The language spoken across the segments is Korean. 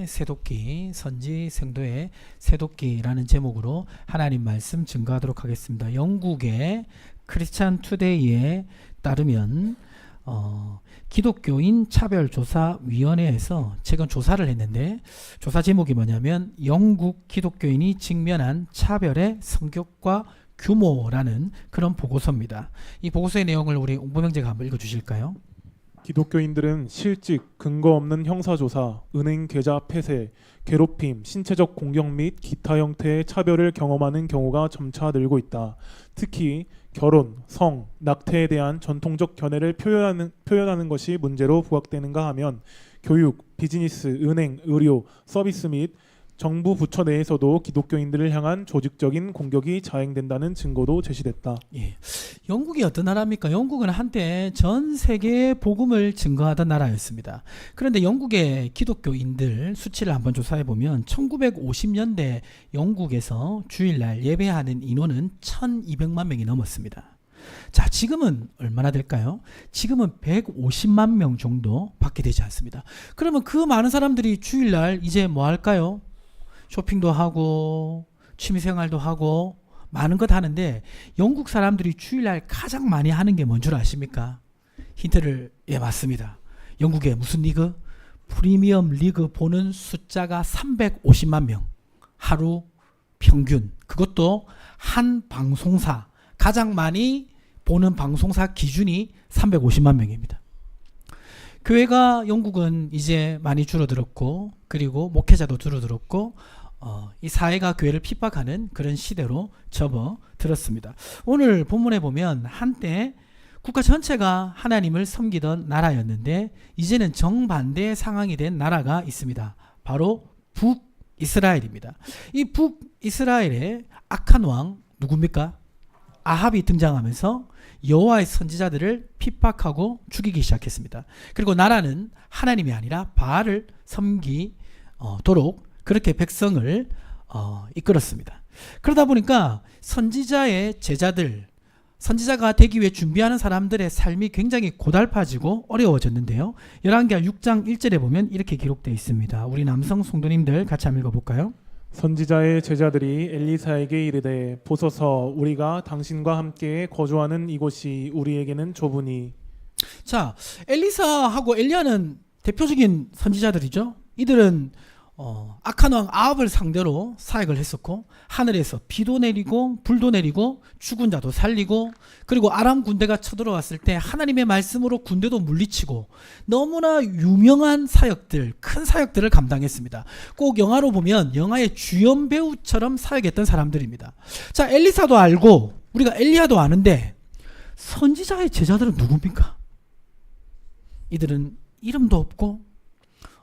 성도의 새돋기, 선지 성도의 새돋기라는 제목으로 하나님 말씀 증거하도록 하겠습니다. 영국의 크리스찬 투데이에 따르면 기독교인 차별조사위원회에서 최근 조사를 했는데, 조사 제목이 뭐냐면 영국 기독교인이 직면한 차별의 성격과 규모라는 그런 보고서입니다. 이 보고서의 내용을 우리 옹보명제가 한번 읽어주실까요? 기독교인들은 실직, 근거 없는 형사조사, 은행 계좌 폐쇄, 괴롭힘, 신체적 공격 및 기타 형태의 차별을 경험하는 경우가 점차 늘고 있다. 특히 결혼, 성, 낙태에 대한 전통적 견해를 표현하는 것이 문제로 부각되는가 하면 교육, 비즈니스, 은행, 의료, 서비스 및 정부 부처 내에서도 기독교인들을 향한 조직적인 공격이 자행된다는 증거도 제시됐다. 예. 영국이 어떤 나라입니까? 영국은 한때 전 세계에 복음을 증거하던 나라였습니다. 그런데 영국의 기독교인들 수치를 한번 조사해 보면 1950년대 영국에서 주일날 예배하는 인원은 1200만 명이 넘었습니다. 자, 지금은 얼마나 될까요? 지금은 150만 명 정도 밖에 되지 않습니다. 그러면 그 많은 사람들이 주일날 이제 뭐 할까요? 쇼핑도 하고 취미생활도 하고 많은 것 하는데, 영국 사람들이 주일날 가장 많이 하는 게 뭔 줄 아십니까? 힌트를 맞습니다. 영국의 무슨 리그? 프리미엄 리그 보는 숫자가 350만 명, 하루 평균. 그것도 한 방송사, 가장 많이 보는 방송사 기준이 350만 명입니다. 교회가 영국은 이제 많이 줄어들었고, 그리고 목회자도 줄어들었고, 이 사회가 교회를 핍박하는 그런 시대로 접어들었습니다. 오늘 본문에 보면 한때 국가 전체가 하나님을 섬기던 나라였는데, 이제는 정반대의 상황이 된 나라가 있습니다. 바로 북이스라엘입니다. 이 북이스라엘의 악한 왕 누굽니까? 아합이 등장하면서 여호와의 선지자들을 핍박하고 죽이기 시작했습니다. 그리고 나라는 하나님이 아니라 바알을 섬기도록 그렇게 백성을 이끌었습니다. 그러다 보니까 선지자의 제자들, 선지자가 되기 위해 준비하는 사람들의 삶이 굉장히 고달파지고 어려워졌는데요. 열왕기하 6장 1절에 보면 이렇게 기록되어 있습니다. 우리 남성 성도님들 같이 한번 읽어볼까요? 선지자의 제자들이 엘리사에게 이르되, 보소서, 우리가 당신과 함께 거주하는 이곳이 우리에게는 좁으니. 자, 엘리사하고 엘리야는 대표적인 선지자들이죠. 이들은 악한 왕 아합을 상대로 사역을 했었고, 하늘에서 비도 내리고 불도 내리고 죽은 자도 살리고, 그리고 아람 군대가 쳐들어왔을 때 하나님의 말씀으로 군대도 물리치고, 너무나 유명한 사역들, 큰 사역들을 감당했습니다. 꼭 영화로 보면 영화의 주연 배우처럼 사역했던 사람들입니다. 자, 엘리사도 알고 우리가 엘리야도 아는데, 선지자의 제자들은 누굽니까? 이들은 이름도 없고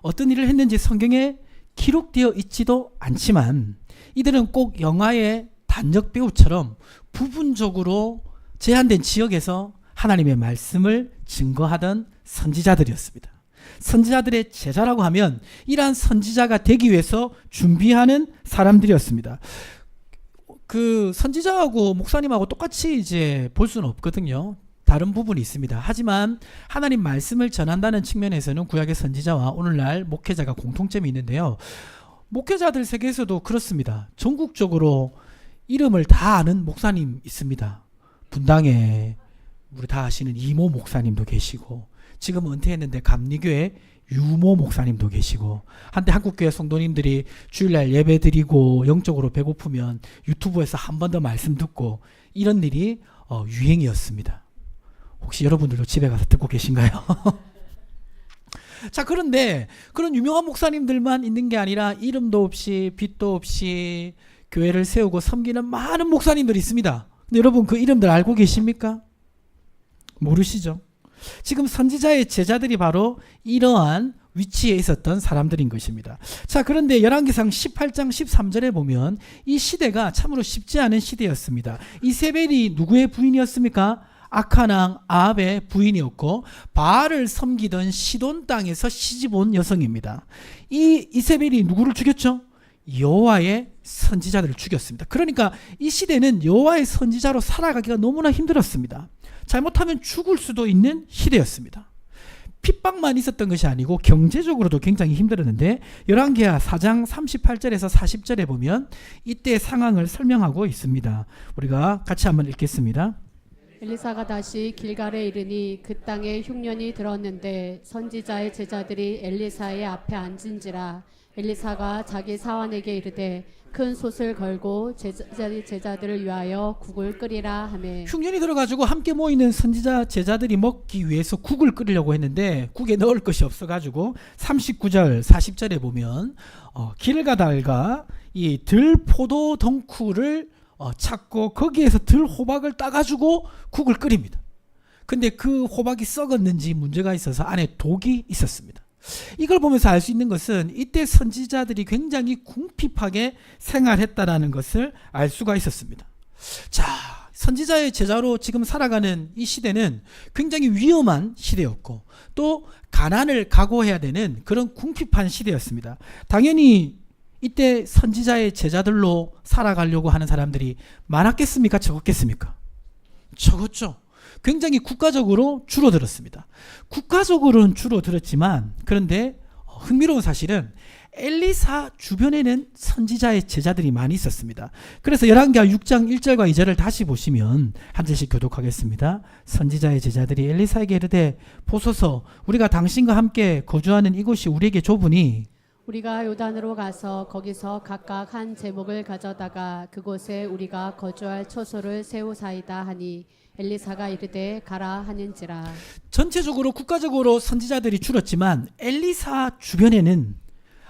어떤 일을 했는지 성경에 기록되어 있지도 않지만, 이들은 꼭 영화의 단역 배우처럼 부분적으로 제한된 지역에서 하나님의 말씀을 증거하던 선지자들이었습니다. 선지자들의 제자라고 하면 이러한 선지자가 되기 위해서 준비하는 사람들이었습니다. 그 선지자하고 목사님하고 똑같이 이제 볼 수는 없거든요. 다른 부분이 있습니다. 하지만 하나님 말씀을 전한다는 측면에서는 구약의 선지자와 오늘날 목회자가 공통점이 있는데요. 목회자들 세계에서도 그렇습니다. 전국적으로 이름을 다 아는 목사님 있습니다. 분당에 우리 다 아시는 이모 목사님도 계시고, 지금 은퇴했는데 감리교회 유모 목사님도 계시고, 한때 한국교회 성도님들이 주일날 예배 드리고 영적으로 배고프면 유튜브에서 한 번 더 말씀 듣고, 이런 일이 유행이었습니다. 혹시 여러분들도 집에 가서 듣고 계신가요? 자, 그런데 그런 유명한 목사님들만 있는 게 아니라 이름도 없이 빛도 없이 교회를 세우고 섬기는 많은 목사님들이 있습니다. 근데 여러분 그 이름들 알고 계십니까? 모르시죠? 지금 선지자의 제자들이 바로 이러한 위치에 있었던 사람들인 것입니다. 자, 그런데 열왕기상 18장 13절에 보면 이 시대가 참으로 쉽지 않은 시대였습니다. 이세벨이 누구의 부인이었습니까? 악한 왕 아합의 부인이었고, 바알을 섬기던 시돈 땅에서 시집온 여성입니다. 이 이세벨이 누구를 죽였죠? 여호와의 선지자들을 죽였습니다. 그러니까 이 시대는 여호와의 선지자로 살아가기가 너무나 힘들었습니다. 잘못하면 죽을 수도 있는 시대였습니다. 핍박만 있었던 것이 아니고 경제적으로도 굉장히 힘들었는데 열왕기하 4장 38절에서 40절에 보면 이때 상황을 설명하고 있습니다. 우리가 같이 한번 읽겠습니다. 엘리사가 다시 길갈에 이르니 그 땅에 흉년이 들었는데 선지자의 제자들이 엘리사의 앞에 앉은지라. 엘리사가 자기 사환에게 이르되 큰 솥을 걸고 제자들을 위하여 국을 끓이라 하매. 흉년이 들어가지고 함께 모이는 선지자 제자들이 먹기 위해서 국을 끓이려고 했는데 국에 넣을 것이 없어가지고 39절 40절에 보면 길을 가다가 이 들포도 덩쿨을 찾고 거기에서 들호박을 따가지고 국을 끓입니다. 근데 그 호박이 썩었는지 문제가 있어서 안에 독이 있었습니다. 이걸 보면서 알 수 있는 것은 이때 선지자들이 굉장히 궁핍하게 생활했다라는 것을 알 수가 있었습니다. 자, 선지자의 제자로 지금 살아가는 이 시대는 굉장히 위험한 시대였고 또 가난을 각오해야 되는 그런 궁핍한 시대였습니다. 당연히 이때 선지자의 제자들로 살아가려고 하는 사람들이 많았겠습니까? 적었겠습니까? 적었죠. 굉장히 국가적으로 줄어들었습니다. 국가적으로는 줄어들었지만 그런데 흥미로운 사실은 엘리사 주변에는 선지자의 제자들이 많이 있었습니다. 그래서 열왕기하 6장 1절과 2절을 다시 보시면 한 절씩 교독하겠습니다. 선지자의 제자들이 엘리사에게 이르되 보소서 우리가 당신과 함께 거주하는 이곳이 우리에게 좁으니 우리가 요단으로 가서 거기서 각각 한 제목을 가져다가 그곳에 우리가 거주할 초소를 세우사이다 하니 엘리사가 이르되 가라 하는지라. 전체적으로 국가적으로 선지자들이 줄었지만 엘리사 주변에는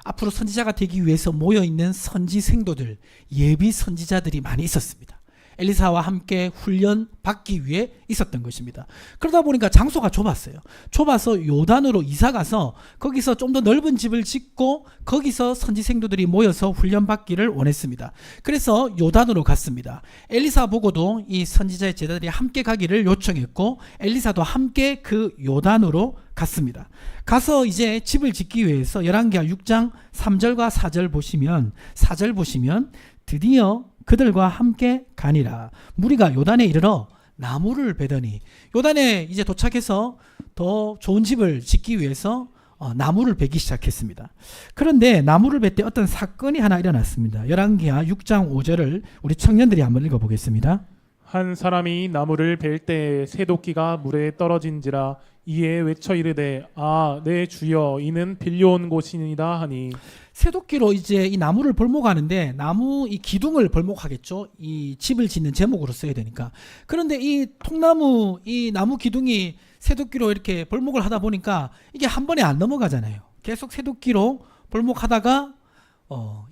앞으로 선지자가 되기 위해서 모여있는 선지 생도들, 예비 선지자들이 많이 있었습니다. 엘리사와 함께 훈련 받기 위해 있었던 것입니다. 그러다 보니까 장소가 좁았어요. 좁아서 요단으로 이사 가서 거기서 좀 더 넓은 집을 짓고 거기서 선지 생도들이 모여서 훈련 받기를 원했습니다. 그래서 요단으로 갔습니다. 엘리사 보고도 이 선지자의 제자들이 함께 가기를 요청했고 엘리사도 함께 그 요단으로 갔습니다. 가서 이제 집을 짓기 위해서 열왕기하 6장 3절과 4절 보시면 4절 보시면 드디어 그들과 함께 가니라. 무리가 요단에 이르러 나무를 베더니 요단에 이제 도착해서 더 좋은 집을 짓기 위해서 나무를 베기 시작했습니다. 그런데 나무를 벨 때 어떤 사건이 하나 일어났습니다. 열왕기하 6장 5절을 우리 청년들이 한번 읽어보겠습니다. 한 사람이 나무를 벨 때에 새도끼가 물에 떨어진지라. 이에 외쳐 이르되 아 내 주여 이는 빌려온 곳이니이다 하니. 새도끼로 이제 이 나무를 벌목하는데 나무 이 기둥을 벌목하겠죠. 이 집을 짓는 제목으로 써야 되니까. 그런데 이 통나무 이 나무 기둥이 새도끼로 이렇게 벌목을 하다 보니까 이게 한 번에 안 넘어가잖아요. 계속 새도끼로 벌목하다가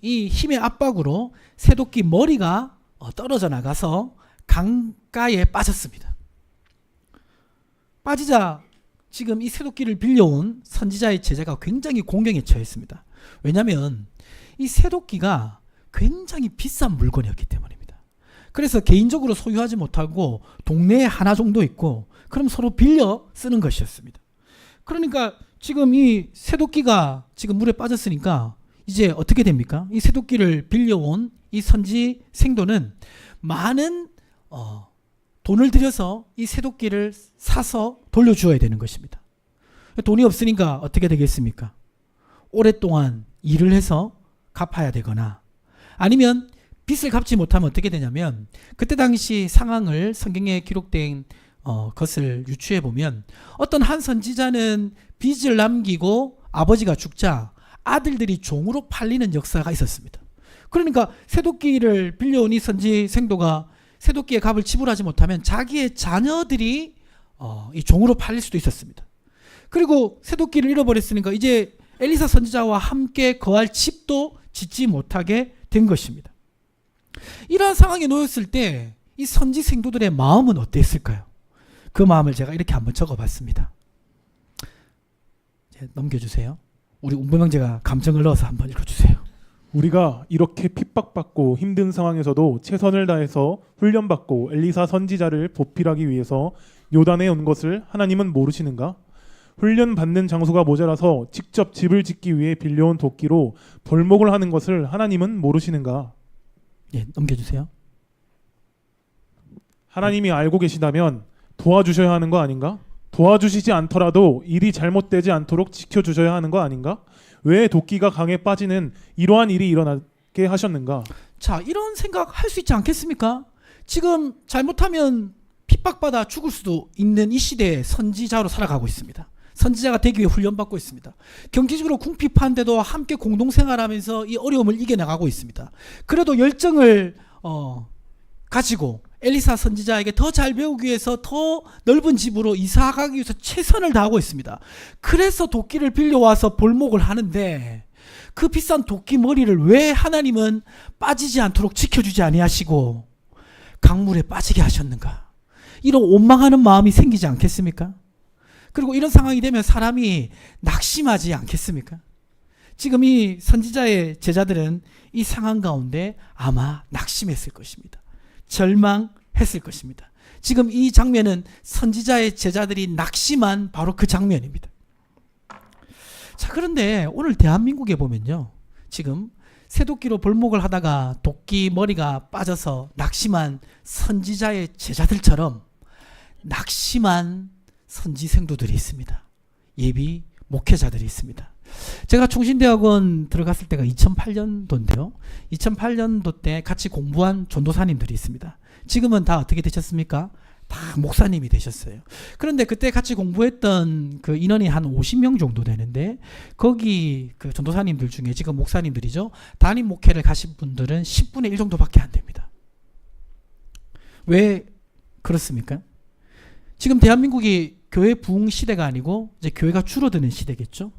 이 힘의 압박으로 새도끼 머리가 떨어져 나가서 강가에 빠졌습니다. 빠지자 지금 이 새도끼를 빌려온 선지자의 제자가 굉장히 공경에 처했습니다. 왜냐하면 이 새도끼가 굉장히 비싼 물건이었기 때문입니다. 그래서 개인적으로 소유하지 못하고 동네에 하나 정도 있고 그럼 서로 빌려 쓰는 것이었습니다. 그러니까 지금 이 새도끼가 지금 물에 빠졌으니까 이제 어떻게 됩니까? 이 새도끼를 빌려온 이 선지 생도는 많은 돈을 들여서 이 새도끼를 사서 돌려주어야 되는 것입니다. 돈이 없으니까 어떻게 되겠습니까? 오랫동안 일을 해서 갚아야 되거나 아니면 빚을 갚지 못하면 어떻게 되냐면 그때 당시 상황을 성경에 기록된 것을 유추해 보면 어떤 한 선지자는 빚을 남기고 아버지가 죽자 아들들이 종으로 팔리는 역사가 있었습니다. 그러니까 새도끼를 빌려온 이 선지 생도가 새도끼의 값을 지불하지 못하면 자기의 자녀들이 이 종으로 팔릴 수도 있었습니다. 그리고 새도끼를 잃어버렸으니까 이제 엘리사 선지자와 함께 거할 집도 짓지 못하게 된 것입니다. 이러한 상황에 놓였을 때 이 선지 생도들의 마음은 어땠을까요? 그 마음을 제가 이렇게 한번 적어봤습니다. 넘겨주세요. 우리 운보명제가 감정을 넣어서 한번 읽어주세요. 우리가 이렇게 핍박받고 힘든 상황에서도 최선을 다해서 훈련받고 엘리사 선지자를 보필하기 위해서 요단에 온 것을 하나님은 모르시는가? 훈련받는 장소가 모자라서 직접 집을 짓기 위해 빌려온 도끼로 벌목을 하는 것을 하나님은 모르시는가? 예, 넘겨주세요. 하나님이 알고 계시다면 도와주셔야 하는 거 아닌가? 도와주시지 않더라도 일이 잘못되지 않도록 지켜주셔야 하는 거 아닌가? 왜 도끼가 강에 빠지는 이러한 일이 일어나게 하셨는가? 자, 이런 생각 할 수 있지 않겠습니까? 지금 잘못하면 핍박받아 죽을 수도 있는 이 시대에 선지자로 살아가고 있습니다. 선지자가 되기 위해 훈련받고 있습니다. 경제적으로 궁핍한데도 함께 공동생활하면서 이 어려움을 이겨나가고 있습니다. 그래도 열정을 가지고 엘리사 선지자에게 더 잘 배우기 위해서 더 넓은 집으로 이사가기 위해서 최선을 다하고 있습니다. 그래서 도끼를 빌려와서 볼목을 하는데 그 비싼 도끼 머리를 왜 하나님은 빠지지 않도록 지켜주지 아니하시고 강물에 빠지게 하셨는가? 이런 원망하는 마음이 생기지 않겠습니까? 그리고 이런 상황이 되면 사람이 낙심하지 않겠습니까? 지금 이 선지자의 제자들은 이 상황 가운데 아마 낙심했을 것입니다. 절망했을 것입니다. 지금 이 장면은 선지자의 제자들이 낙심한 바로 그 장면입니다. 자, 그런데 오늘 대한민국에 보면요, 지금 새도끼로 볼목을 하다가 도끼 머리가 빠져서 낙심한 선지자의 제자들처럼 낙심한 선지 생도들이 있습니다. 예비 목회자들이 있습니다. 제가 총신대학원 들어갔을 때가 2008년도인데요. 2008년도 때 같이 공부한 전도사님들이 있습니다. 지금은 다 어떻게 되셨습니까? 다 목사님이 되셨어요. 그런데 그때 같이 공부했던 그 인원이 한 50명 정도 되는데 거기 그 전도사님들 중에 지금 목사님들이죠. 담임 목회를 가신 분들은 10분의 1 정도밖에 안 됩니다. 왜 그렇습니까? 지금 대한민국이 교회 부흥 시대가 아니고 이제 교회가 줄어드는 시대겠죠.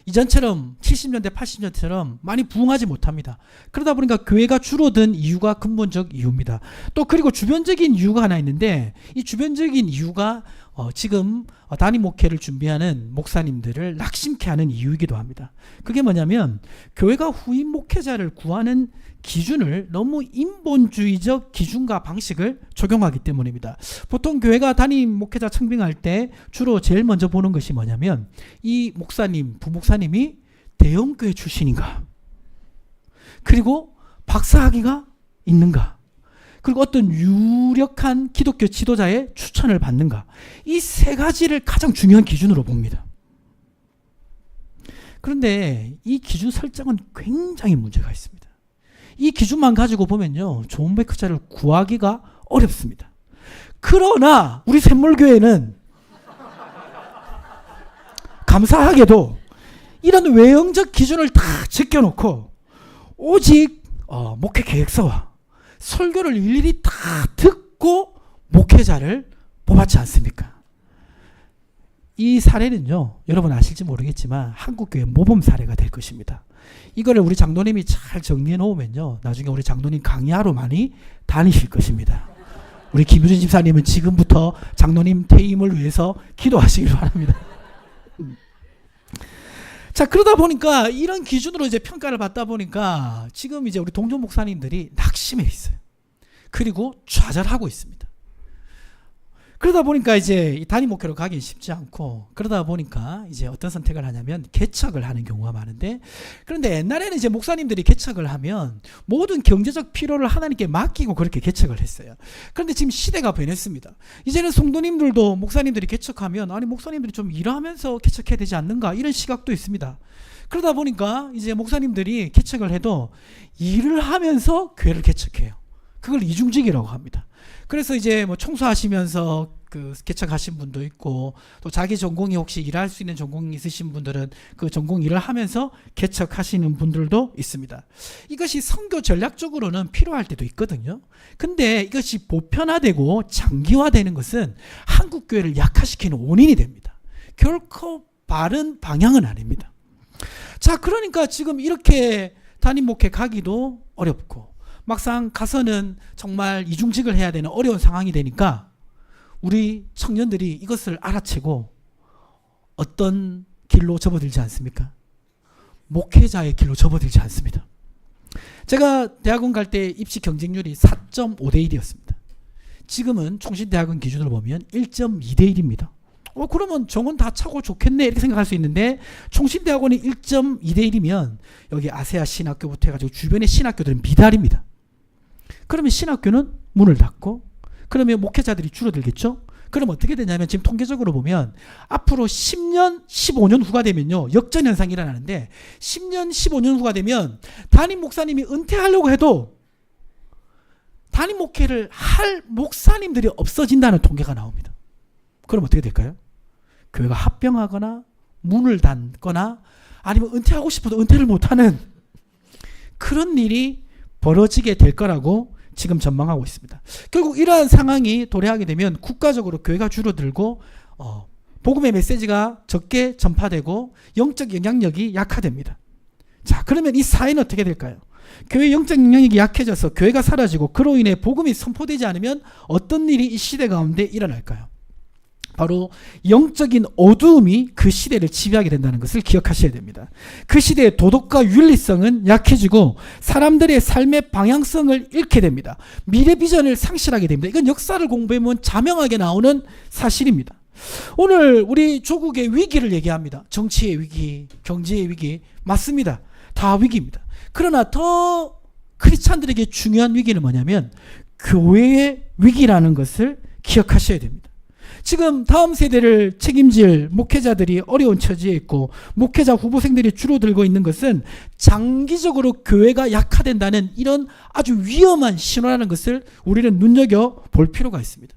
이전처럼 70년대 80년대처럼 많이 부흥하지 못합니다. 그러다 보니까 교회가 줄어든 이유가 근본적 이유입니다. 또 그리고 주변적인 이유가 하나 있는데 이 주변적인 이유가 지금 담임 목회를 준비하는 목사님들을 낙심케 하는 이유이기도 합니다. 그게 뭐냐면 교회가 후임 목회자를 구하는 기준을 너무 인본주의적 기준과 방식을 적용하기 때문입니다. 보통 교회가 담임 목회자 청빙할 때 주로 제일 먼저 보는 것이 뭐냐면 이 목사님, 부목사님이 대형교회 출신인가? 그리고 박사학위가 있는가? 그리고 어떤 유력한 기독교 지도자의 추천을 받는가? 이 세 가지를 가장 중요한 기준으로 봅니다. 그런데 이 기준 설정은 굉장히 문제가 있습니다. 이 기준만 가지고 보면요, 좋은 목회자를 구하기가 어렵습니다. 그러나 우리 샘물교회는 감사하게도 이런 외형적 기준을 다 제껴놓고 오직 목회 계획서와 설교를 일일이 다 듣고 목회자를 뽑았지 않습니까? 이 사례는요, 여러분 아실지 모르겠지만 한국교회 모범 사례가 될 것입니다. 이거를 우리 장로님이 잘 정리해 놓으면요, 나중에 우리 장로님 강의하러 많이 다니실 것입니다. 우리 김유진 집사님은 지금부터 장로님 퇴임을 위해서 기도하시길 바랍니다. 자, 그러다 보니까 이런 기준으로 이제 평가를 받다 보니까 지금 이제 우리 동료 목사님들이 낙심해 있어요. 그리고 좌절하고 있습니다. 그러다 보니까 이제 담임 목회로 가기 쉽지 않고, 그러다 보니까 이제 어떤 선택을 하냐면 개척을 하는 경우가 많은데, 그런데 옛날에는 이제 목사님들이 개척을 하면 모든 경제적 필요를 하나님께 맡기고 그렇게 개척을 했어요. 그런데 지금 시대가 변했습니다. 이제는 성도님들도 목사님들이 개척하면 아니 목사님들이 좀 일하면서 개척해야 되지 않는가, 이런 시각도 있습니다. 그러다 보니까 이제 목사님들이 개척을 해도 일을 하면서 교회를 개척해요. 그걸 이중직이라고 합니다. 그래서 이제 뭐 청소하시면서 그 개척하신 분도 있고, 또 자기 전공이 혹시 일할 수 있는 전공이 있으신 분들은 그 전공 일을 하면서 개척하시는 분들도 있습니다. 이것이 선교 전략적으로는 필요할 때도 있거든요. 근데 이것이 보편화되고 장기화되는 것은 한국 교회를 약화시키는 원인이 됩니다. 결코 바른 방향은 아닙니다. 자, 그러니까 지금 이렇게 담임 목회 가기도 어렵고 막상 가서는 정말 이중직을 해야 되는 어려운 상황이 되니까 우리 청년들이 이것을 알아채고 어떤 길로 접어들지 않습니까? 목회자의 길로 접어들지 않습니다. 제가 대학원 갈 때 입시 경쟁률이 4.5대 1이었습니다. 지금은 총신대학원 기준으로 보면 1.2대 1입니다. 그러면 정원 다 차고 좋겠네 이렇게 생각할 수 있는데, 총신대학원이 1.2대 1이면 여기 아세아 신학교부터 해가지고 주변의 신학교들은 미달입니다. 그러면 신학교는 문을 닫고, 그러면 목회자들이 줄어들겠죠? 그럼 어떻게 되냐면 지금 통계적으로 보면 앞으로 10년, 15년 후가 되면요. 역전현상이 일어나는데 10년, 15년 후가 되면 담임 목사님이 은퇴하려고 해도 담임 목회를 할 목사님들이 없어진다는 통계가 나옵니다. 그럼 어떻게 될까요? 교회가 합병하거나 문을 닫거나 아니면 은퇴하고 싶어도 은퇴를 못하는 그런 일이 벌어지게 될 거라고 지금 전망하고 있습니다. 결국 이러한 상황이 도래하게 되면 국가적으로 교회가 줄어들고 복음의 메시지가 적게 전파되고 영적 영향력이 약화됩니다. 자, 그러면 이 사회는 어떻게 될까요? 교회의 영적 영향력이 약해져서 교회가 사라지고 그로 인해 복음이 선포되지 않으면 어떤 일이 이 시대 가운데 일어날까요? 바로 영적인 어두움이 그 시대를 지배하게 된다는 것을 기억하셔야 됩니다. 그 시대의 도덕과 윤리성은 약해지고 사람들의 삶의 방향성을 잃게 됩니다. 미래 비전을 상실하게 됩니다. 이건 역사를 공부해보면 자명하게 나오는 사실입니다. 오늘 우리 조국의 위기를 얘기합니다. 정치의 위기, 경제의 위기, 맞습니다. 다 위기입니다. 그러나 더 크리스찬들에게 중요한 위기는 뭐냐면 교회의 위기라는 것을 기억하셔야 됩니다. 지금 다음 세대를 책임질 목회자들이 어려운 처지에 있고 목회자 후보생들이 줄어들고 있는 것은 장기적으로 교회가 약화된다는 이런 아주 위험한 신호라는 것을 우리는 눈여겨볼 필요가 있습니다.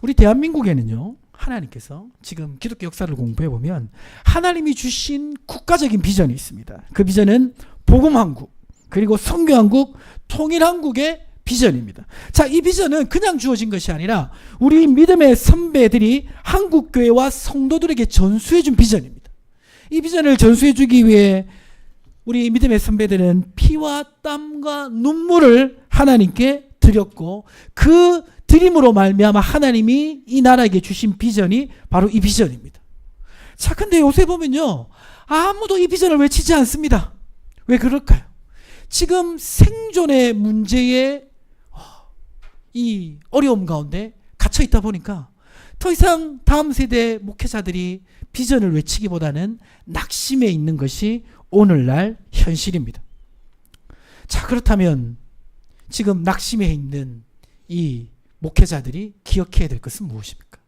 우리 대한민국에는요, 하나님께서 지금 기독교 역사를 공부해보면 하나님이 주신 국가적인 비전이 있습니다. 그 비전은 복음한국, 그리고 선교한국, 통일한국의 비전입니다. 자, 이 비전은 그냥 주어진 것이 아니라 우리 믿음의 선배들이 한국교회와 성도들에게 전수해준 비전입니다. 이 비전을 전수해주기 위해 우리 믿음의 선배들은 피와 땀과 눈물을 하나님께 드렸고 그 드림으로 말미암아 하나님이 이 나라에게 주신 비전이 바로 이 비전입니다. 자, 근데 요새 보면요, 아무도 이 비전을 외치지 않습니다. 왜 그럴까요? 지금 생존의 문제에 이 어려움 가운데 갇혀 있다 보니까 더 이상 다음 세대 목회자들이 비전을 외치기보다는 낙심해 있는 것이 오늘날 현실입니다. 자, 그렇다면 지금 낙심해 있는 이 목회자들이 기억해야 될 것은 무엇입니까?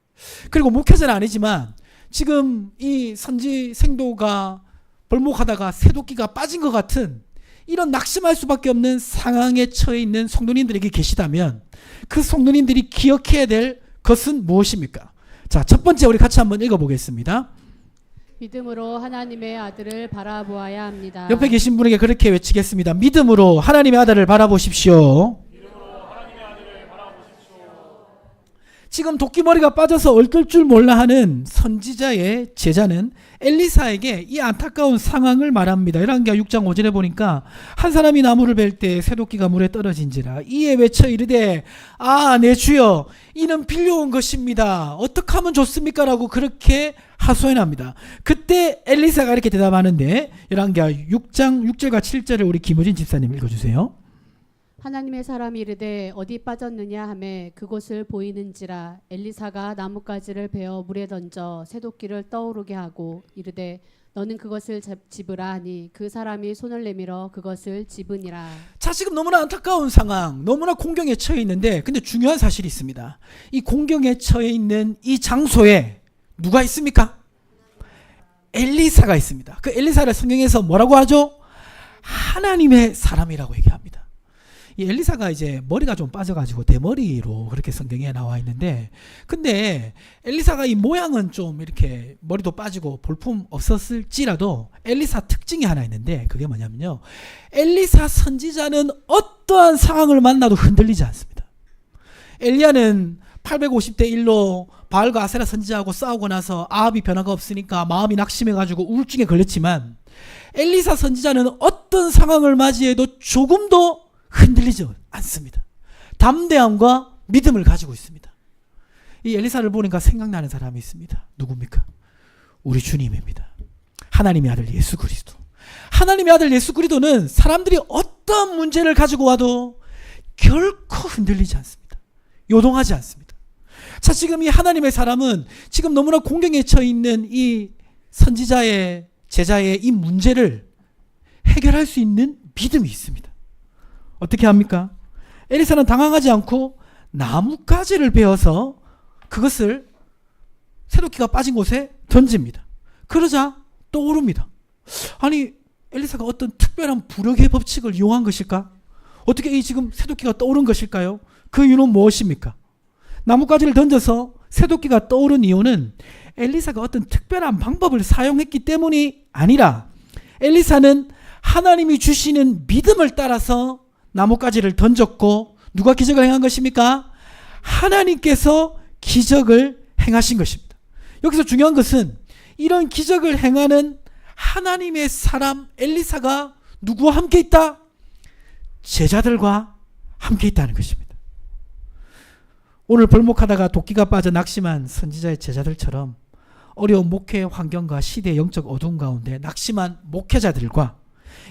그리고 목회자는 아니지만 지금 이 선지 생도가 벌목하다가 새도끼가 빠진 것 같은 이런 낙심할 수밖에 없는 상황에 처해 있는 성도님들에게 계시다면 그 성도님들이 기억해야 될 것은 무엇입니까? 자, 첫 번째 우리 같이 한번 읽어보겠습니다. 믿음으로 하나님의 아들을 바라보아야 합니다. 옆에 계신 분에게 그렇게 외치겠습니다. 믿음으로 하나님의 아들을 바라보십시오. 지금 도끼머리가 빠져서 얼떨 줄 몰라 하는 선지자의 제자는 엘리사에게 이 안타까운 상황을 말합니다. 열왕기하 6장 5절에 보니까 한 사람이 나무를 벨 때 쇠도끼가 물에 떨어진지라 이에 외쳐 이르되 내 주여 이는 빌려온 것입니다. 어떻게 하면 좋습니까? 라고 그렇게 하소연합니다. 그때 엘리사가 이렇게 대답하는데 열왕기하 6장 6절과 7절을 우리 김우진 집사님 읽어주세요. 하나님의 사람이 이르되 어디 빠졌느냐 하매 그곳을 보이는지라 엘리사가 나뭇가지를 베어 물에 던져 새도끼를 떠오르게 하고 이르되 너는 그것을 집으라 하니 그 사람이 손을 내밀어 그것을 집으니라. 자, 지금 너무나 안타까운 상황, 너무나 공경에 처해 있는데 근데 중요한 사실이 있습니다. 이 공경에 처해 있는 이 장소에 누가 있습니까? 엘리사가 있습니다. 그 엘리사를 성경에서 뭐라고 하죠? 하나님의 사람이라고 얘기합니다. 이 엘리사가 이제 머리가 좀 빠져가지고 대머리로 그렇게 성경에 나와 있는데 근데 엘리사가 이 모양은 좀 이렇게 머리도 빠지고 볼품 없었을지라도 엘리사 특징이 하나 있는데 그게 뭐냐면요, 엘리사 선지자는 어떠한 상황을 만나도 흔들리지 않습니다. 엘리야는 850대 1로 바알과 아세라 선지자하고 싸우고 나서 아합이 변화가 없으니까 마음이 낙심해가지고 우울증에 걸렸지만 엘리사 선지자는 어떤 상황을 맞이해도 조금도 흔들리지 않습니다. 담대함과 믿음을 가지고 있습니다. 이 엘리사를 보니까 생각나는 사람이 있습니다. 누굽니까? 우리 주님입니다. 하나님의 아들 예수 그리스도. 하나님의 아들 예수 그리스도는 사람들이 어떤 문제를 가지고 와도 결코 흔들리지 않습니다. 요동하지 않습니다. 자, 지금 이 하나님의 사람은 지금 너무나 공경에 처해 있는 이 선지자의 제자의 이 문제를 해결할 수 있는 믿음이 있습니다. 어떻게 합니까? 엘리사는 당황하지 않고 나뭇가지를 베어서 그것을 새도끼가 빠진 곳에 던집니다. 그러자 떠오릅니다. 아니 엘리사가 어떤 특별한 부력의 법칙을 이용한 것일까? 어떻게 이 지금 새도끼가 떠오른 것일까요? 그 이유는 무엇입니까? 나뭇가지를 던져서 새도끼가 떠오른 이유는 엘리사가 어떤 특별한 방법을 사용했기 때문이 아니라 엘리사는 하나님이 주시는 믿음을 따라서 나뭇가지를 던졌고 누가 기적을 행한 것입니까? 하나님께서 기적을 행하신 것입니다. 여기서 중요한 것은 이런 기적을 행하는 하나님의 사람 엘리사가 누구와 함께 있다? 제자들과 함께 있다는 것입니다. 오늘 벌목하다가 도끼가 빠져 낙심한 선지자의 제자들처럼 어려운 목회 환경과 시대의 영적 어두움 가운데 낙심한 목회자들과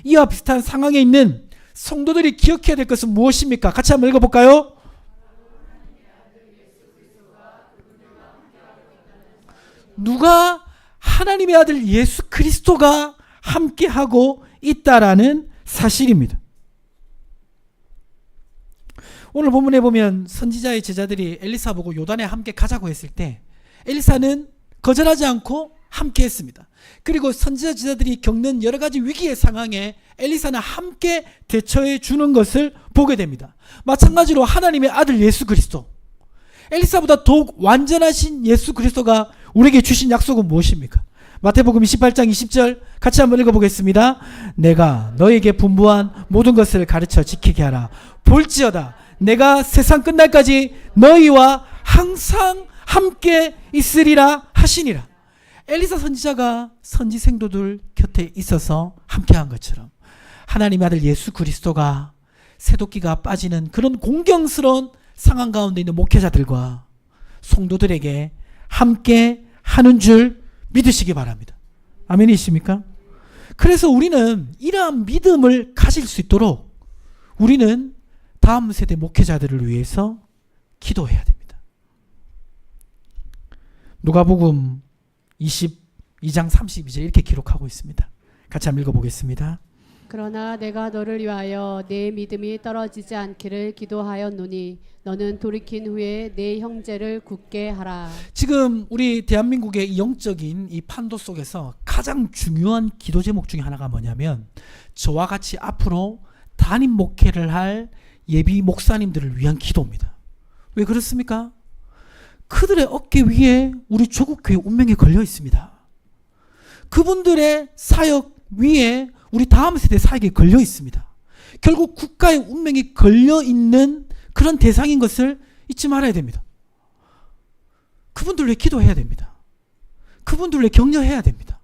이와 비슷한 상황에 있는 성도들이 기억해야 될 것은 무엇입니까? 같이 한번 읽어볼까요? 누가 하나님의 아들 예수 그리스도가 함께하고 있다라는 사실입니다. 오늘 본문에 보면 선지자의 제자들이 엘리사 보고 요단에 함께 가자고 했을 때 엘리사는 거절하지 않고 함께 했습니다. 그리고 선지자 제자들이 겪는 여러 가지 위기의 상황에 엘리사는 함께 대처해 주는 것을 보게 됩니다. 마찬가지로 하나님의 아들 예수 그리스도, 엘리사보다 더욱 완전하신 예수 그리스도가 우리에게 주신 약속은 무엇입니까? 마태복음 28장 20절 같이 한번 읽어보겠습니다. 내가 너에게 분부한 모든 것을 가르쳐 지키게 하라. 볼지어다 내가 세상 끝날까지 너희와 항상 함께 있으리라 하시니라. 엘리사 선지자가 선지 생도들 곁에 있어서 함께한 것처럼 하나님의 아들 예수 그리스도가 새도끼가 빠지는 그런 공경스러운 상황 가운데 있는 목회자들과 성도들에게 함께 하는 줄 믿으시기 바랍니다. 아멘이십니까? 그래서 우리는 이러한 믿음을 가질 수 있도록 우리는 다음 세대 목회자들을 위해서 기도해야 됩니다. 누가복음 22장 32절 이렇게 기록하고 있습니다. 같이 한번 읽어보겠습니다. 그러나 내가 너를 위하여 내 믿음이 떨어지지 않기를 기도하였노니 너는 돌이킨 후에 내 형제를 굳게 하라. 지금 우리 대한민국의 이 영적인 이 판도 속에서 가장 중요한 기도 제목 중에 하나가 뭐냐면 저와 같이 앞으로 담임 목회를 할 예비 목사님들을 위한 기도입니다. 왜 그렇습니까? 그들의 어깨 위에 우리 조국교회 운명이 걸려 있습니다. 그분들의 사역 위에 우리 다음 세대 사역이 걸려 있습니다. 결국 국가의 운명이 걸려 있는 그런 대상인 것을 잊지 말아야 됩니다. 그분들 위해 기도해야 됩니다. 그분들 위해 격려해야 됩니다.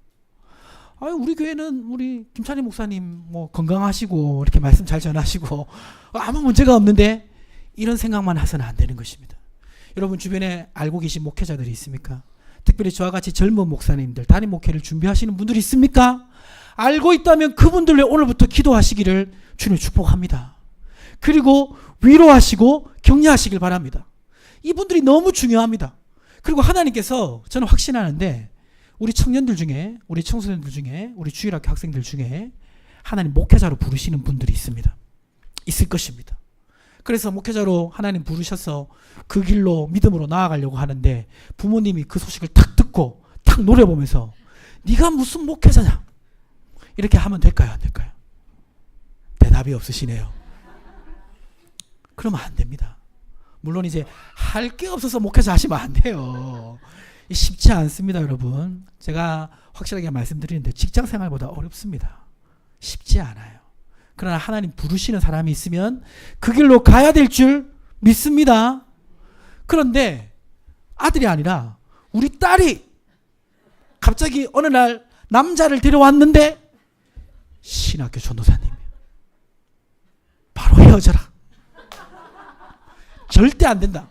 우리 교회는 우리 김찬희 목사님 뭐 건강하시고 이렇게 말씀 잘 전하시고 아무 문제가 없는데 이런 생각만 해서는 안 되는 것입니다. 여러분 주변에 알고 계신 목회자들이 있습니까? 특별히 저와 같이 젊은 목사님들, 담임 목회를 준비하시는 분들이 있습니까? 알고 있다면 그분들 위해 오늘부터 기도하시기를 주님 축복합니다. 그리고 위로하시고 격려하시길 바랍니다. 이분들이 너무 중요합니다. 그리고 하나님께서 저는 확신하는데 우리 청년들 중에, 우리 청소년들 중에, 우리 주일학교 학생들 중에 하나님 목회자로 부르시는 분들이 있습니다. 있을 것입니다. 그래서 목회자로 하나님 부르셔서 그 길로 믿음으로 나아가려고 하는데 부모님이 그 소식을 탁 듣고 탁 노려보면서 네가 무슨 목회자냐? 이렇게 하면 될까요? 안 될까요? 대답이 없으시네요. 그러면 안 됩니다. 물론 이제 할 게 없어서 목회자 하시면 안 돼요. 쉽지 않습니다, 여러분. 제가 확실하게 말씀드리는데 직장 생활보다 어렵습니다. 쉽지 않아요. 그러나 하나님 부르시는 사람이 있으면 그 길로 가야 될 줄 믿습니다. 그런데 아들이 아니라 우리 딸이 갑자기 어느 날 남자를 데려왔는데 신학교 전도사님이에요. 바로 헤어져라. 절대 안 된다.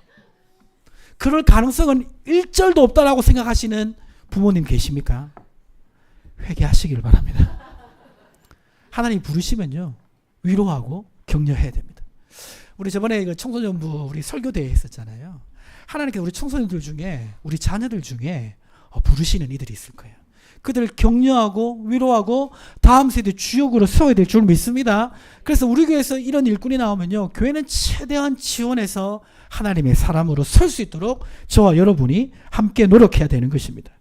그럴 가능성은 일절도 없다라고 생각하시는 부모님 계십니까? 회개하시길 바랍니다. 하나님 부르시면요 위로하고 격려해야 됩니다. 우리 저번에 그 청소년부 우리 설교대회 했었잖아요. 하나님께서 우리 청소년들 중에 우리 자녀들 중에 부르시는 이들이 있을 거예요. 그들을 격려하고 위로하고 다음 세대 주역으로 세워야 될 줄 믿습니다. 그래서 우리 교회에서 이런 일꾼이 나오면요, 교회는 최대한 지원해서 하나님의 사람으로 설 수 있도록 저와 여러분이 함께 노력해야 되는 것입니다.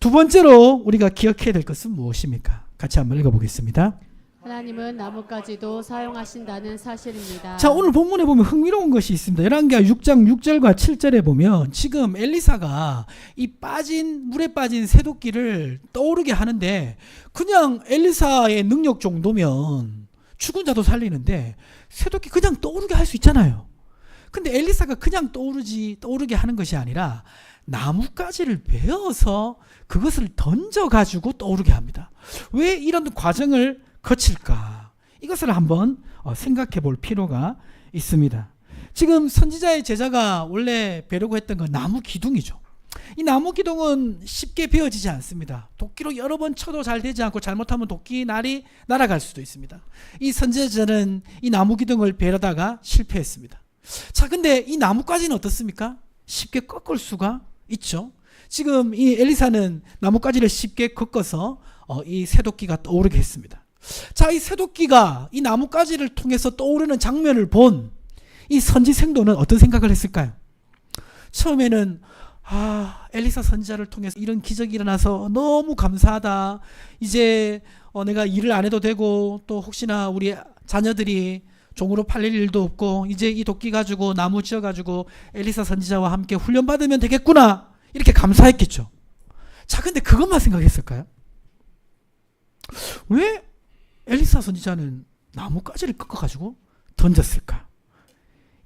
두 번째로 우리가 기억해야 될 것은 무엇입니까? 같이 한번 읽어보겠습니다. 하나님은 나뭇가지도 사용하신다는 사실입니다. 자, 오늘 본문에 보면 흥미로운 것이 있습니다. 열왕기하 6장 6절과 7절에 보면 지금 엘리사가 이 물에 빠진 새도끼를 떠오르게 하는데, 그냥 엘리사의 능력 정도면 죽은 자도 살리는데 새도끼 그냥 떠오르게 할 수 있잖아요. 근데 엘리사가 그냥 떠오르게 하는 것이 아니라 나뭇가지를 베어서 그것을 던져가지고 떠오르게 합니다. 왜 이런 과정을 거칠까? 이것을 한번 생각해 볼 필요가 있습니다. 지금 선지자의 제자가 원래 베려고 했던 건 나무 기둥이죠. 이 나무 기둥은 쉽게 베어지지 않습니다. 도끼로 여러 번 쳐도 잘 되지 않고 잘못하면 도끼 날이 날아갈 수도 있습니다. 이 선지자는 이 나무 기둥을 베려다가 실패했습니다. 자, 근데 이 나뭇가지는 어떻습니까? 쉽게 꺾을 수가 있죠. 지금 이 엘리사는 나뭇가지를 쉽게 꺾어서 이 새도끼가 떠오르게 했습니다. 자, 이 새도끼가 이 나뭇가지를 통해서 떠오르는 장면을 본 이 선지생도는 어떤 생각을 했을까요? 처음에는 엘리사 선지자를 통해서 이런 기적이 일어나서 너무 감사하다. 이제 내가 일을 안 해도 되고, 또 혹시나 우리 자녀들이 종으로 팔릴 일도 없고, 이제 이 도끼 가지고 나무 지어 가지고 엘리사 선지자와 함께 훈련받으면 되겠구나, 이렇게 감사했겠죠. 자, 근데 그것만 생각했을까요? 왜 엘리사 선지자는 나뭇가지를 꺾어가지고 던졌을까?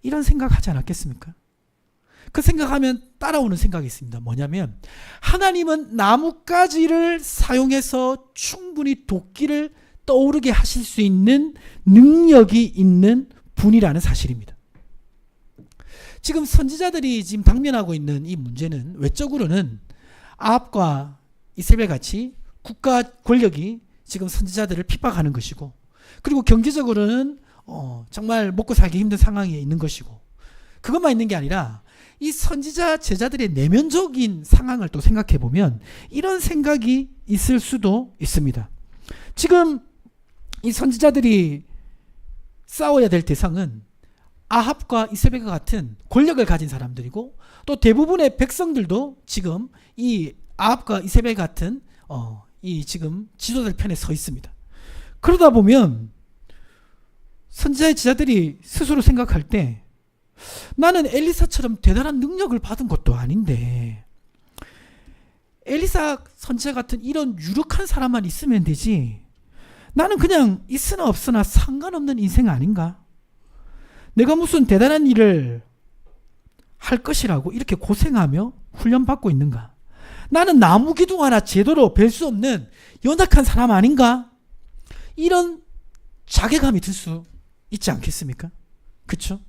이런 생각하지 않았겠습니까? 그 생각하면 따라오는 생각이 있습니다. 뭐냐면, 하나님은 나뭇가지를 사용해서 충분히 도끼를 떠오르게 하실 수 있는 능력이 있는 분이라는 사실입니다. 지금 선지자들이 지금 당면하고 있는 이 문제는 외적으로는 아합과 이세벨 같이 국가 권력이 지금 선지자들을 핍박하는 것이고, 그리고 경제적으로는 정말 먹고 살기 힘든 상황에 있는 것이고, 그것만 있는 게 아니라 이 선지자 제자들의 내면적인 상황을 또 생각해 보면 이런 생각이 있을 수도 있습니다. 지금 이 선지자들이 싸워야 될 대상은 아합과 이세벨과 같은 권력을 가진 사람들이고, 또 대부분의 백성들도 지금 이 아합과 이세벨 같은 이 지금 지도자들 편에 서 있습니다. 그러다 보면 선지자의 제자들이 스스로 생각할 때, 나는 엘리사처럼 대단한 능력을 받은 것도 아닌데 엘리사 선지자 같은 이런 유력한 사람만 있으면 되지, 나는 그냥 있으나 없으나 상관없는 인생 아닌가? 내가 무슨 대단한 일을 할 것이라고 이렇게 고생하며 훈련받고 있는가? 나는 나무 기둥 하나 제대로 벨 수 없는 연약한 사람 아닌가? 이런 자괴감이 들 수 있지 않겠습니까? 그렇죠?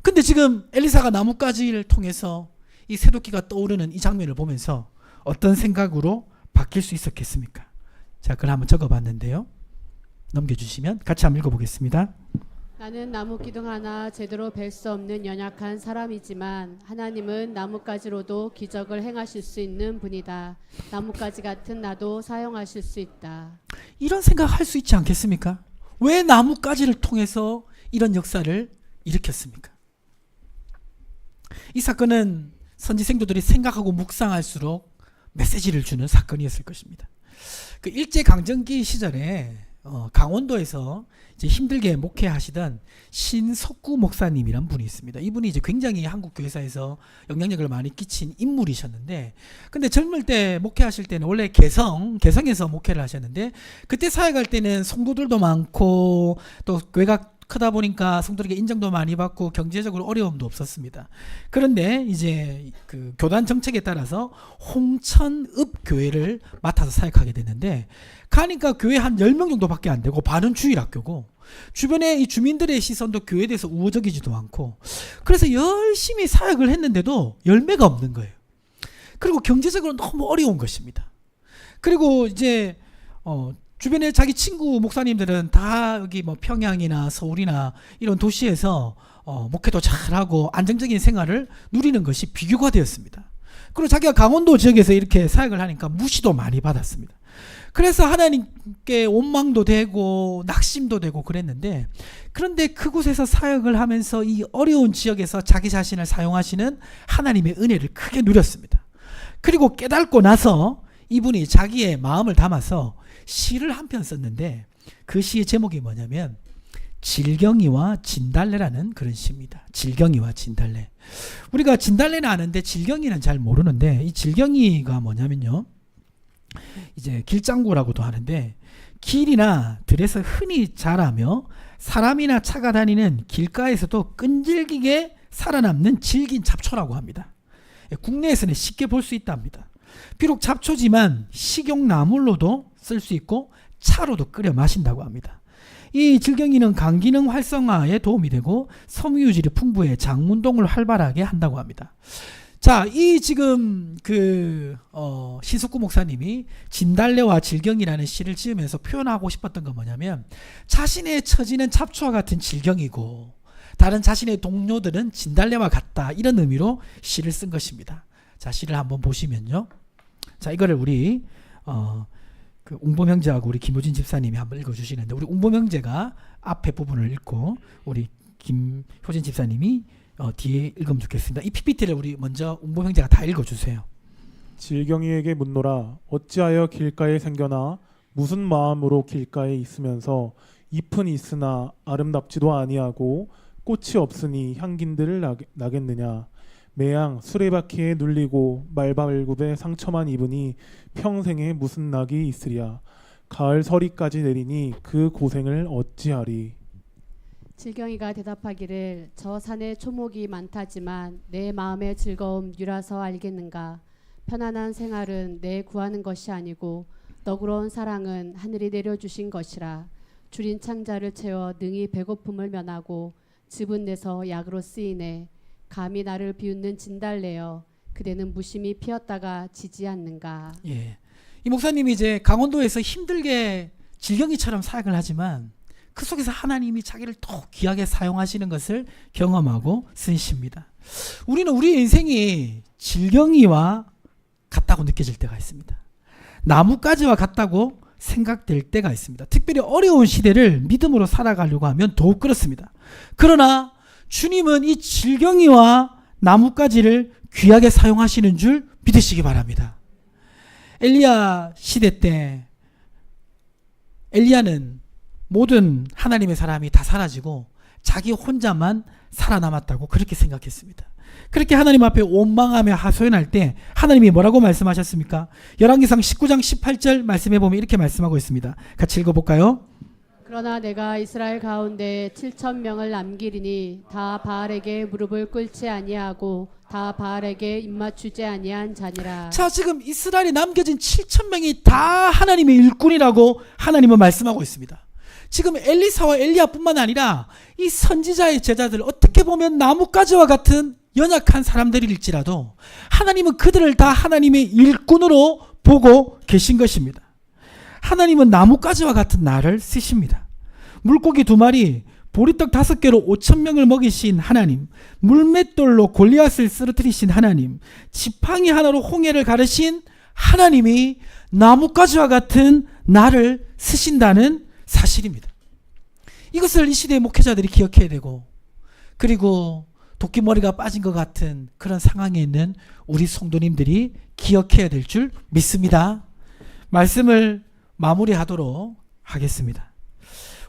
근데 지금 엘리사가 나뭇가지를 통해서 이 새도끼가 떠오르는 이 장면을 보면서 어떤 생각으로 바뀔 수 있었겠습니까? 자, 그걸 한번 적어봤는데요. 넘겨주시면 같이 한번 읽어보겠습니다. 나는 나무 기둥 하나 제대로 벨 수 없는 연약한 사람이지만 하나님은 나뭇가지로도 기적을 행하실 수 있는 분이다. 나뭇가지 같은 나도 사용하실 수 있다. 이런 생각할 수 있지 않겠습니까? 왜 나뭇가지를 통해서 이런 역사를 일으켰습니까? 이 사건은 선지생도들이 생각하고 묵상할수록 메시지를 주는 사건이었을 것입니다. 그 일제강점기 시절에 강원도에서 이제 힘들게 목회하시던 신석구 목사님이란 분이 있습니다. 이분이 이제 굉장히 한국 교회사에서 영향력을 많이 끼친 인물이셨는데, 근데 젊을 때 목회하실 때는 원래 개성에서 목회를 하셨는데, 그때 사역할 때는 성도들도 많고 또 교회가 크다 보니까 성도들에게 인정도 많이 받고 경제적으로 어려움도 없었습니다. 그런데 이제 그 교단 정책에 따라서 홍천읍 교회를 맡아서 사역하게 됐는데, 가니까 교회 한 10명 정도밖에 안 되고 반은 주일학교고, 주변에 이 주민들의 시선도 교회에 대해서 우호적이지도 않고, 그래서 열심히 사역을 했는데도 열매가 없는 거예요. 그리고 경제적으로 너무 어려운 것입니다. 그리고 이제 주변에 자기 친구 목사님들은 다 여기 뭐 평양이나 서울이나 이런 도시에서 목회도 잘하고 안정적인 생활을 누리는 것이 비교가 되었습니다. 그리고 자기가 강원도 지역에서 이렇게 사역을 하니까 무시도 많이 받았습니다. 그래서 하나님께 원망도 되고 낙심도 되고 그랬는데, 그런데 그곳에서 사역을 하면서 이 어려운 지역에서 자기 자신을 사용하시는 하나님의 은혜를 크게 누렸습니다. 그리고 깨닫고 나서 이분이 자기의 마음을 담아서 시를 한 편 썼는데, 그 시의 제목이 뭐냐면 질경이와 진달래라는 그런 시입니다. 질경이와 진달래. 우리가 진달래는 아는데 질경이는 잘 모르는데, 이 질경이가 뭐냐면요, 이제 길장구라고도 하는데, 길이나 들에서 흔히 자라며 사람이나 차가 다니는 길가에서도 끈질기게 살아남는 질긴 잡초라고 합니다. 국내에서는 쉽게 볼 수 있답니다. 비록 잡초지만 식용나물로도 쓸 수 있고 차로도 끓여 마신다고 합니다. 이 질경이는 간 기능 활성화에 도움이 되고 섬유질이 풍부해 장 운동을 활발하게 한다고 합니다. 자, 이 지금 시숙구 목사님이 진달래와 질경이라는 시를 지으면서 표현하고 싶었던 건 뭐냐면, 자신의 처지는 잡초와 같은 질경이고 다른 자신의 동료들은 진달래와 같다, 이런 의미로 시를 쓴 것입니다. 자, 시를 한번 보시면요. 자, 이거를 우리 웅범 형제하고 우리 김효진 집사님이 한번 읽어주시는데, 우리 웅범 형제가 앞에 부분을 읽고 우리 김효진 집사님이 뒤에 읽으면 좋겠습니다. 이 PPT를 우리 먼저 웅범 형제가 다 읽어주세요. 질경이에게 묻노라. 어찌하여 길가에 생겨나 무슨 마음으로 길가에 있으면서 잎은 있으나 아름답지도 아니하고 꽃이 없으니 향긴들을 나겠느냐. 매양 수레바퀴에 눌리고 말발굽에 상처만 입으니 평생에 무슨 낙이 있으랴. 가을 서리까지 내리니 그 고생을 어찌하리. 질경이가 대답하기를 저 산에 초목이 많다지만 내 마음의 즐거움 유라서 알겠는가. 편안한 생활은 내 구하는 것이 아니고 너그러운 사랑은 하늘이 내려주신 것이라. 줄인 창자를 채워 능히 배고픔을 면하고 즙은 내서 약으로 쓰이네. 감히 나를 비웃는 진달래여 그대는 무심히 피었다가 지지 않는가. 예, 이 목사님이 이제 강원도에서 힘들게 질경이처럼 사역을 하지만 그 속에서 하나님이 자기를 더 귀하게 사용하시는 것을 경험하고 쓴 시입니다. 우리는 우리 인생이 질경이와 같다고 느껴질 때가 있습니다. 나뭇가지와 같다고 생각될 때가 있습니다. 특별히 어려운 시대를 믿음으로 살아가려고 하면 더욱 그렇습니다. 그러나 주님은 이 질경이와 나뭇가지를 귀하게 사용하시는 줄 믿으시기 바랍니다. 엘리야 시대 때 엘리야는 모든 하나님의 사람이 다 사라지고 자기 혼자만 살아남았다고 그렇게 생각했습니다. 그렇게 하나님 앞에 원망하며 하소연할 때 하나님이 뭐라고 말씀하셨습니까? 열왕기상 19장 18절 말씀해 보면 이렇게 말씀하고 있습니다. 같이 읽어볼까요? 그러나 내가 이스라엘 가운데 7,000명을 남기리니 다 바알에게 무릎을 꿇지 아니하고 다 바알에게 입맞추지 아니한 자니라. 자, 지금 이스라엘에 남겨진 7,000명이 다 하나님의 일꾼이라고 하나님은 말씀하고 있습니다. 지금 엘리사와 엘리야뿐만 아니라 이 선지자의 제자들, 어떻게 보면 나뭇가지와 같은 연약한 사람들일지라도 하나님은 그들을 다 하나님의 일꾼으로 보고 계신 것입니다. 하나님은 나뭇가지와 같은 나를 쓰십니다. 물고기 2마리, 보리떡 5개로 5,000명을 먹이신 하나님, 물맷돌로 골리앗을 쓰러뜨리신 하나님, 지팡이 하나로 홍해를 가르신 하나님이 나뭇가지와 같은 나를 쓰신다는 사실입니다. 이것을 이 시대의 목회자들이 기억해야 되고, 그리고 도끼머리가 빠진 것 같은 그런 상황에 있는 우리 성도님들이 기억해야 될 줄 믿습니다. 말씀을 마무리하도록 하겠습니다.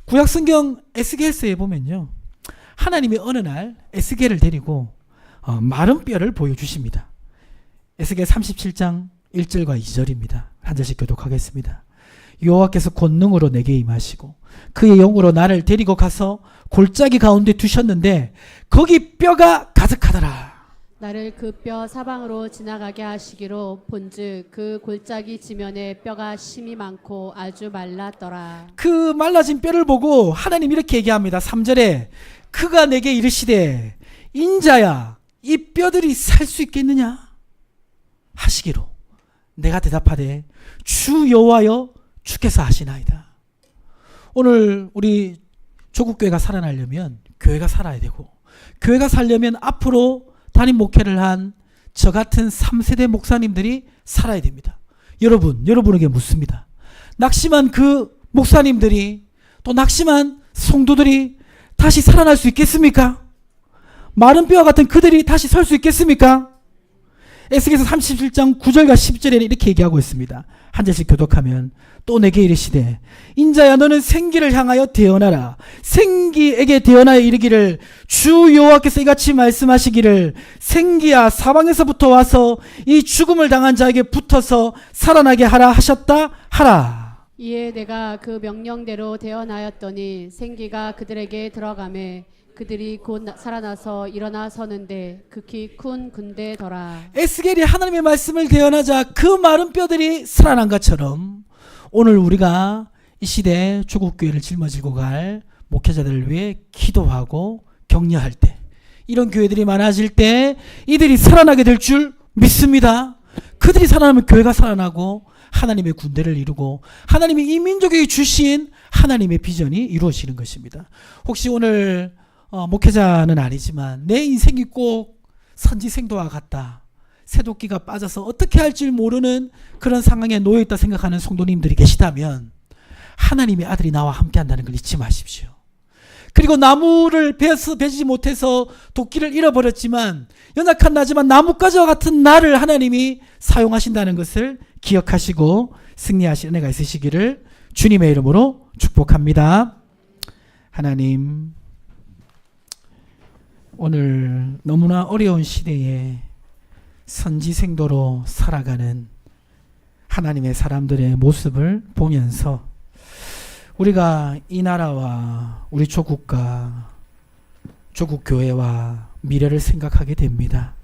구약성경 에스겔서에 보면요, 하나님이 어느 날 에스겔을 데리고 마른 뼈를 보여주십니다. 에스겔 37장 1절과 2절입니다. 한 절씩 교독하겠습니다. 여호와께서 권능으로 내게 임하시고 그의 영으로 나를 데리고 가서 골짜기 가운데 두셨는데 거기 뼈가 가득하더라. 나를 그 뼈 사방으로 지나가게 하시기로 본즉 그 골짜기 지면에 뼈가 심이 많고 아주 말랐더라. 그 말라진 뼈를 보고 하나님 이렇게 얘기합니다. 3절에 그가 내게 이르시되 인자야 이 뼈들이 살 수 있겠느냐 하시기로 내가 대답하되 주 여호와여 주께서 하시나이다. 오늘 우리 조국교회가 살아나려면 교회가 살아야 되고, 교회가 살려면 앞으로 담임 목회를 한 저 같은 3세대 목사님들이 살아야 됩니다. 여러분에게 묻습니다. 낙심한 그 목사님들이, 또 낙심한 성도들이 다시 살아날 수 있겠습니까? 마른 뼈와 같은 그들이 다시 설 수 있겠습니까? 에스겔서 37장 9절과 10절에는 이렇게 얘기하고 있습니다. 한 절씩 교독하면, 또 내게 이르시되 인자야 너는 생기를 향하여 대언하라. 생기에게 대언하여 이르기를 주 여호와께서 이같이 말씀하시기를 생기야 사방에서부터 와서 이 죽음을 당한 자에게 붙어서 살아나게 하라 하셨다 하라. 이에 내가 그 명령대로 대언하였더니 생기가 그들에게 들어가매 그들이 곧 살아나서 일어나 서는데 극히 큰 군대더라. 에스겔이 하나님의 말씀을 대언하자 그 마른 뼈들이 살아난 것처럼 오늘 우리가 이 시대에 조국교회를 짊어지고 갈 목회자들을 위해 기도하고 격려할 때, 이런 교회들이 많아질 때 이들이 살아나게 될 줄 믿습니다. 그들이 살아나면 교회가 살아나고 하나님의 군대를 이루고 하나님이 이 민족에게 주신 하나님의 비전이 이루어지는 것입니다. 혹시 오늘 목회자는 아니지만 내 인생이 꼭 선지생도와 같다, 새도끼가 빠져서 어떻게 할 줄 모르는 그런 상황에 놓여있다 생각하는 성도님들이 계시다면 하나님의 아들이 나와 함께한다는 걸 잊지 마십시오. 그리고 나무를 베지 못해서 도끼를 잃어버렸지만 연약한 나지만 나뭇가지와 같은 나를 하나님이 사용하신다는 것을 기억하시고 승리하실 은혜가 있으시기를 주님의 이름으로 축복합니다. 하나님, 오늘 너무나 어려운 시대에 선지생도로 살아가는 하나님의 사람들의 모습을 보면서 우리가 이 나라와 우리 조국과 조국교회와 미래를 생각하게 됩니다.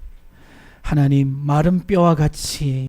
하나님, 마른 뼈와 같이